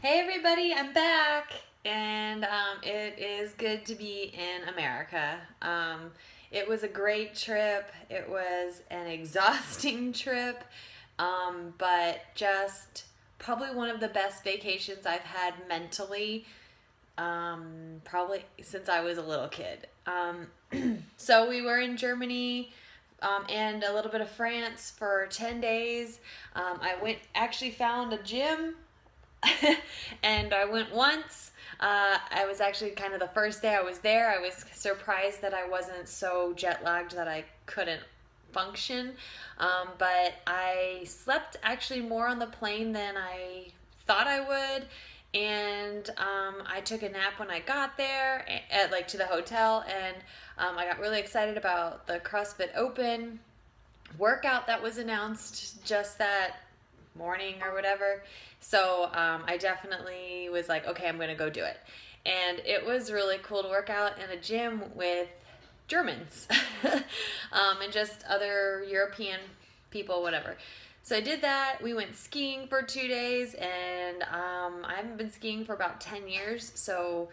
Hey everybody, I'm back, and it is good to be in America. It was a great trip. It was an exhausting trip, but just probably one of the best vacations I've had mentally, probably since I was a little kid. So we were in Germany. And a little bit of France for 10 days. I actually found a gym and I went once. I was actually kind of the first day I was there. I was surprised that I wasn't so jet lagged that I couldn't function. But I slept actually more on the plane than I thought I would. And I took a nap when I got there, like to the hotel, and I got really excited about the CrossFit Open workout that was announced just that morning or whatever. So I definitely was like, okay, I'm going to go do it. And it was really cool to work out in a gym with Germans and just other European people, whatever. So I did that. We went skiing for 2 days, and I haven't been skiing for about 10 years. So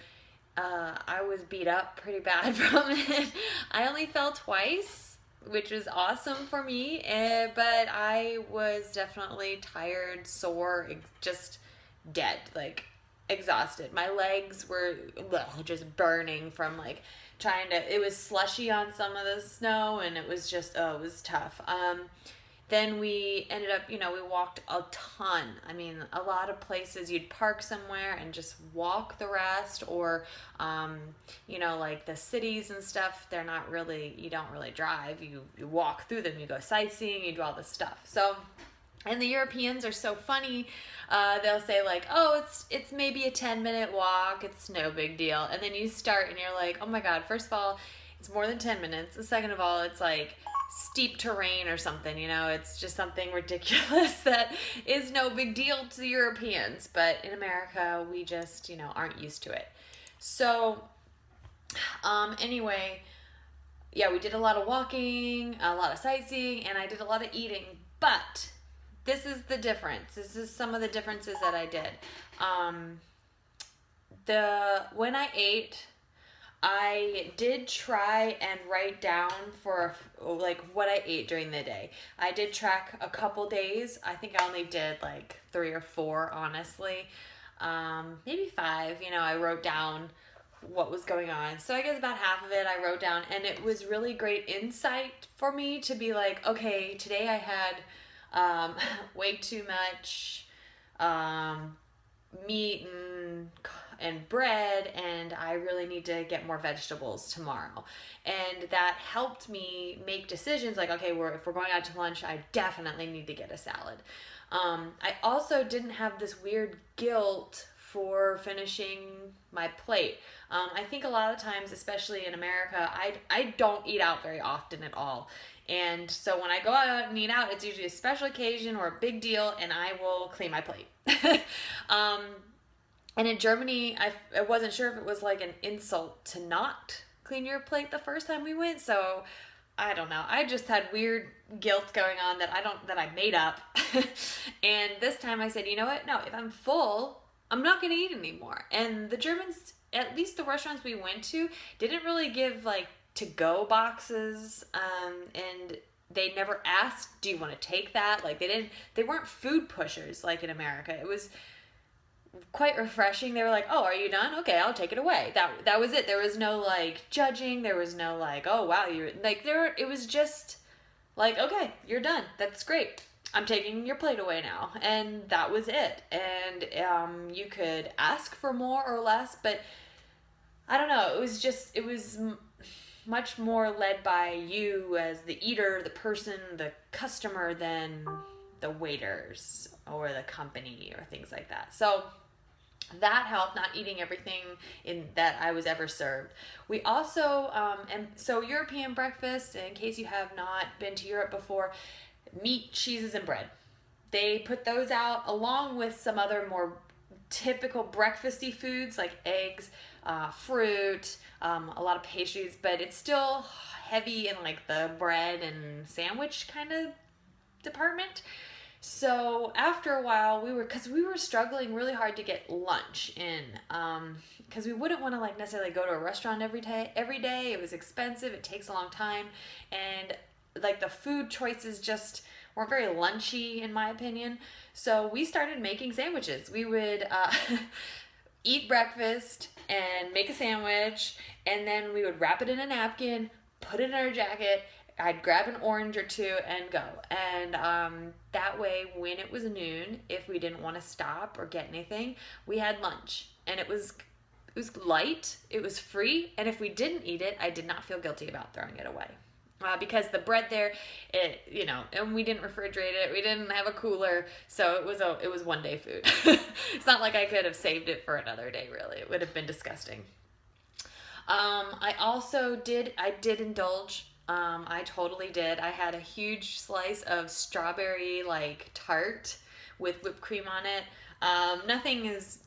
I was beat up pretty bad from it. I only fell twice, which was awesome for me, but I was definitely tired, sore, just dead, like exhausted. My legs were just burning from like trying to. It was slushy on some of the snow, and it was just it was tough. Then we ended up, we walked a ton. I mean, a lot of places you'd park somewhere and just walk the rest, or, like the cities and stuff, you don't really drive. You walk through them, you go sightseeing, you do all this stuff. So, and the Europeans are so funny. They'll say like, "Oh, it's maybe a 10-minute walk. It's no big deal." And then you start and you're like, "Oh my God, first of all, it's more than 10 minutes. And second of all, it's like steep terrain or something, it's just something ridiculous that is no big deal to the Europeans, but in America we just aren't used to it. So anyway, yeah, we did a lot of walking, a lot of sightseeing, and I did a lot of eating, but this is the difference. This is some of the differences that I did. When I ate, I did try and write down for like what I ate during the day. I did track a couple days. I think I only did like 3 or 4, honestly. Maybe 5. I wrote down what was going on. So I guess about half of it I wrote down, and it was really great insight for me to be like, okay, today I had way too much meat and bread, and I really need to get more vegetables tomorrow. And that helped me make decisions like, okay, if we're going out to lunch, I definitely need to get a salad. I also didn't have this weird guilt for finishing my plate. I think a lot of times, especially in America, I don't eat out very often at all. And so when I go out and eat out, it's usually a special occasion or a big deal, and I will clean my plate. And in Germany, I wasn't sure if it was like an insult to not clean your plate the first time we went. So I don't know. I just had weird guilt going on that I made up. And this time I said, you know what? No, if I'm full, I'm not going to eat anymore. And the Germans, at least the restaurants we went to, didn't really give like to-go boxes. And they never asked, do you want to take that? Like they weren't food pushers like in America. It was quite refreshing. They were like, "Oh, are you done? Okay, I'll take it away." That was it. There was no like judging. There was no like, "Oh, wow, you're like there." It was just like, "Okay, you're done. That's great. I'm taking your plate away now." And that was it. And you could ask for more or less, but I don't know. It was much more led by you as the eater, the person, the customer than the waiters or the company or things like that. So that helped, not eating everything in that I was ever served. We also and so European breakfast, in case you have not been to Europe before, meat, cheeses, and bread. They put those out along with some other more typical breakfasty foods like eggs, fruit, a lot of pastries, but it's still heavy in like the bread and sandwich kind of department. So after a while, because we were struggling really hard to get lunch in, because we wouldn't want to like necessarily go to a restaurant every day. Every day, it was expensive. It takes a long time, and like the food choices just weren't very lunchy in my opinion. So we started making sandwiches. We would eat breakfast and make a sandwich, and then we would wrap it in a napkin, put it in our jacket. I'd grab an orange or two and go. And that way, when it was noon, if we didn't want to stop or get anything, we had lunch. And it was light, it was free, and if we didn't eat it, I did not feel guilty about throwing it away. Because the bread there, and we didn't refrigerate it, we didn't have a cooler, so it was one day food. It's not like I could have saved it for another day. Really, it would have been disgusting. I did indulge. I totally did. I had a huge slice of strawberry like tart with whipped cream on it.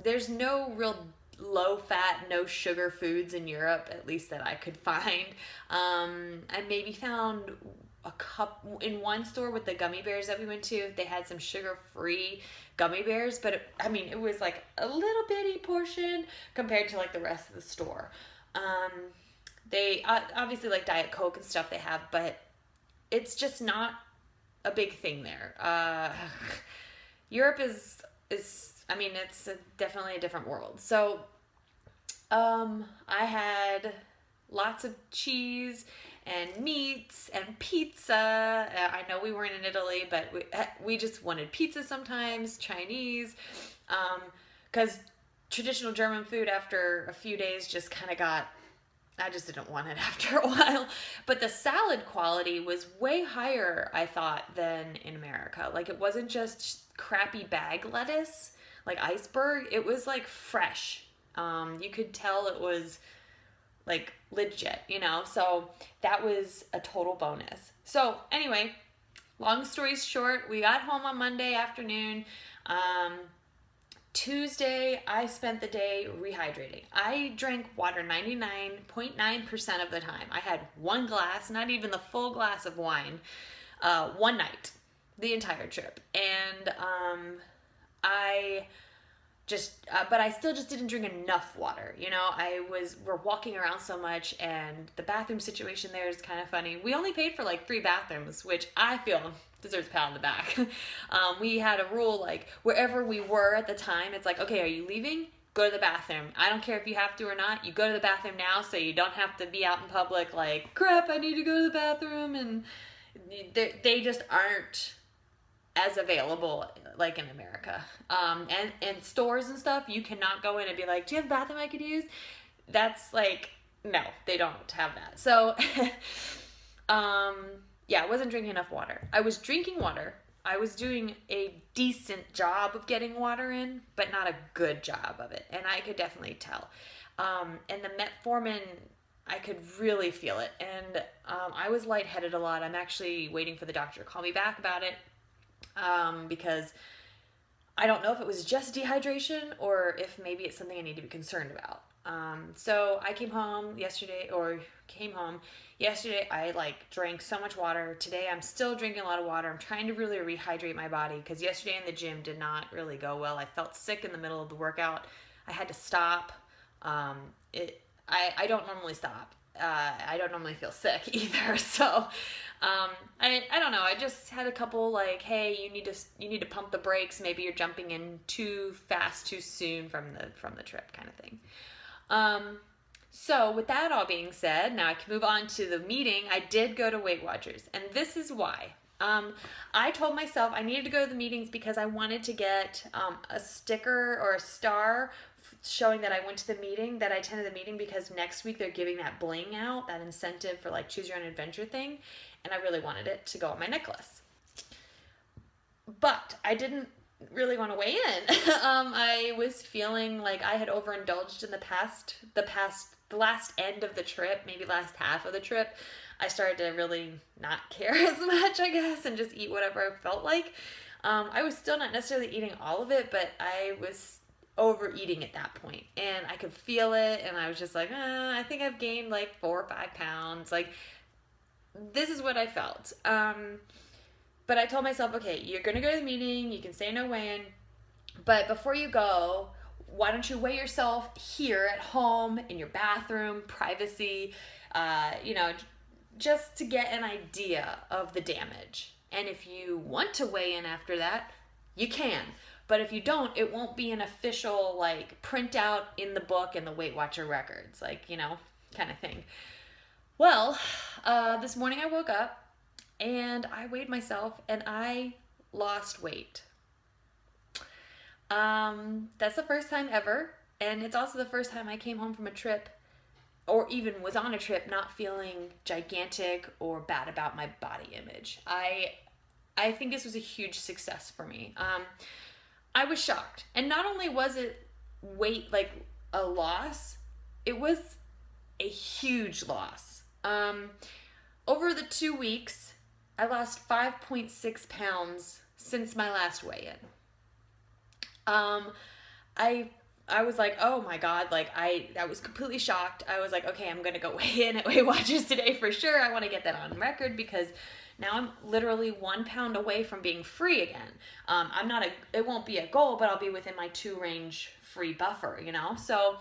There's no real low fat, no sugar foods in Europe, at least that I could find. I maybe found a cup in one store with the gummy bears that we went to. They had some sugar free gummy bears, but it was like a little bitty portion compared to like the rest of the store. Um, they obviously like Diet Coke and stuff they have, but it's just not a big thing there. Europe is definitely a different world. So I had lots of cheese and meats and pizza. I know we weren't in Italy, but we just wanted pizza sometimes, Chinese, because traditional German food after a few days just kind of I just didn't want it after a while. But the salad quality was way higher, I thought, than in America. Like, it wasn't just crappy bag lettuce, like iceberg. It was like fresh. You could tell it was like legit, So that was a total bonus. So anyway, long story short, we got home on Monday afternoon. Tuesday, I spent the day rehydrating. I drank water 99.9% of the time. I had one glass, not even the full glass of wine, one night, the entire trip. And but I still just didn't drink enough water. We're walking around so much, and the bathroom situation there is kind of funny. We only paid for like 3 bathrooms, which I feel deserves a pat on the back. We had a rule, like wherever we were at the time, it's like, okay, are you leaving? Go to the bathroom. I don't care if you have to or not. You go to the bathroom now, so you don't have to be out in public like, crap, I need to go to the bathroom. And they just aren't as available like in America. And stores and stuff, you cannot go in and be like, do you have a bathroom I could use? That's like, no, they don't have that. So yeah, I wasn't drinking enough water. I was drinking water. I was doing a decent job of getting water in, but not a good job of it. And I could definitely tell. And the metformin, I could really feel it. And I was lightheaded a lot. I'm actually waiting for the doctor to call me back about it. Because I don't know if it was just dehydration or if maybe it's something I need to be concerned about. So I came home yesterday. I drank so much water. Today I'm still drinking a lot of water. I'm trying to really rehydrate my body because yesterday in the gym did not really go well. I felt sick in the middle of the workout. I had to stop. I don't normally stop. I don't normally feel sick either. So I don't know. I just had a couple like, hey, you need to pump the brakes. Maybe you're jumping in too fast, too soon from the trip, kind of thing. So with that all being said, now I can move on to the meeting. I did go to Weight Watchers, and this is why. I told myself I needed to go to the meetings because I wanted to get a sticker or a star showing that I went to the meeting, that I attended the meeting, because next week they're giving that bling out, that incentive for like choose your own adventure thing, and I really wanted it to go on my necklace. But I didn't really want to weigh in. I was feeling like I had overindulged in the last end of the trip, maybe last half of the trip. I started to really not care as much, I guess, and just eat whatever I felt like. I was still not necessarily eating all of it, but I was overeating at that point, and I could feel it, and I was just like, I think I've gained like 4 or 5 pounds. Like, this is what I felt. But But I told myself, okay, you're going to go to the meeting, you can say no weigh-in, but before you go, why don't you weigh yourself here at home, in your bathroom, privacy, you know, just to get an idea of the damage. And if you want to weigh in after that, you can. But if you don't, it won't be an official, like, printout in the book and the Weight Watcher records, like, you know, kind of thing. Well, this morning I woke up and I weighed myself and I lost weight. That's the first time ever, and it's also the first time I came home from a trip, or even was on a trip, not feeling gigantic or bad about my body image. I think this was a huge success for me. I was shocked, and not only was it weight, like a loss, it was a huge loss. Over the 2 weeks, I lost 5.6 pounds since my last weigh-in. I was like, oh my God, like I was completely shocked. I was like, okay, I'm going to go weigh in at Weight Watchers today for sure. I want to get that on record because now I'm literally 1 pound away from being free again. It won't be a goal, but I'll be within my 2 range free buffer, you know? So,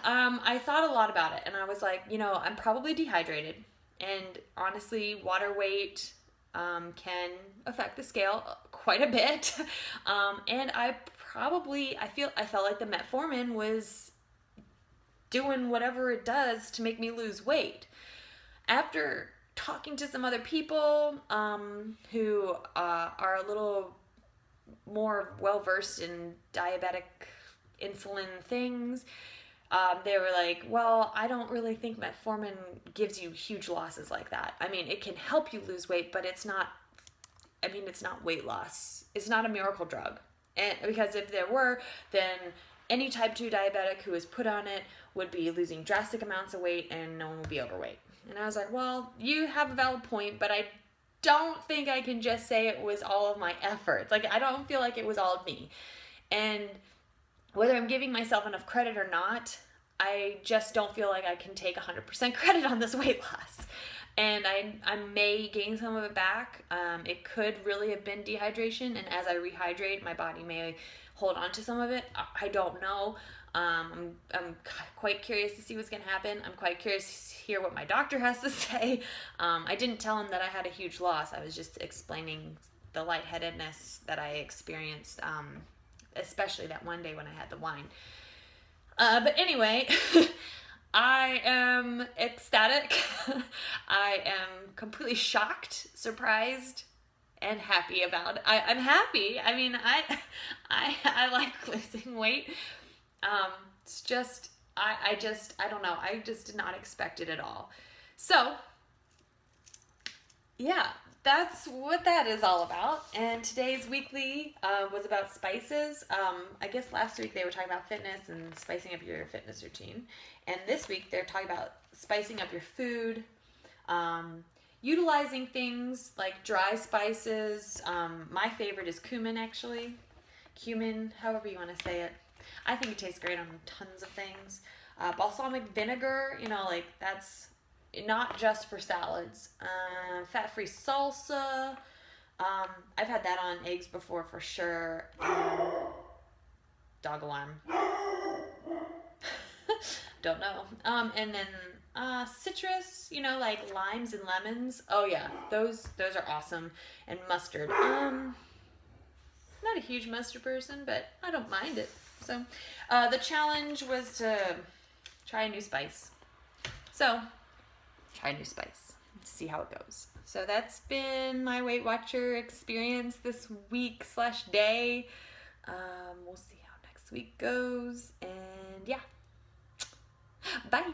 I thought a lot about it and I was like, you know, I'm probably dehydrated, and honestly, water weight, can affect the scale quite a bit. And I felt like the metformin was doing whatever it does to make me lose weight. After talking to some other people, who, are a little more well-versed in diabetic insulin things, they were like, well, I don't really think metformin gives you huge losses like that. I mean, it can help you lose weight, but it's not weight loss. It's not a miracle drug. And because if there were, then any type 2 diabetic who is put on it would be losing drastic amounts of weight and no one would be overweight. And I was like, well, you have a valid point, but I don't think I can just say it was all of my efforts. Like, I don't feel like it was all of me. And whether I'm giving myself enough credit or not, I just don't feel like I can take 100% credit on this weight loss. And I may gain some of it back. It could really have been dehydration, and as I rehydrate, my body may hold on to some of it. I don't know. I'm quite curious to see what's going to happen. I'm quite curious to hear what my doctor has to say. I didn't tell him that I had a huge loss. I was just explaining the lightheadedness that I experienced, especially that one day when I had the wine. But anyway, I am ecstatic. I am completely shocked, surprised, and happy about it. I'm happy. I mean, I like losing weight. It's just, I don't know. I just did not expect it at all. So, yeah, that's what that is all about. And today's weekly was about spices. I guess last week they were talking about fitness and spicing up your fitness routine. And this week they're talking about spicing up your food, utilizing things like dry spices. My favorite is cumin, actually. Cumin, however you want to say it. I think it tastes great on tons of things. Balsamic vinegar, you know, like that's not just for salads. Fat-free salsa. I've had that on eggs before for sure. Dog alarm. Don't know. And then citrus, you know, like limes and lemons. Oh yeah, those are awesome. And mustard. Not a huge mustard person, but I don't mind it. So, the challenge was to try a new spice. So, try a new spice. See how it goes. So that's been my Weight Watcher experience this week/day. We'll see how next week goes. And yeah. Bye.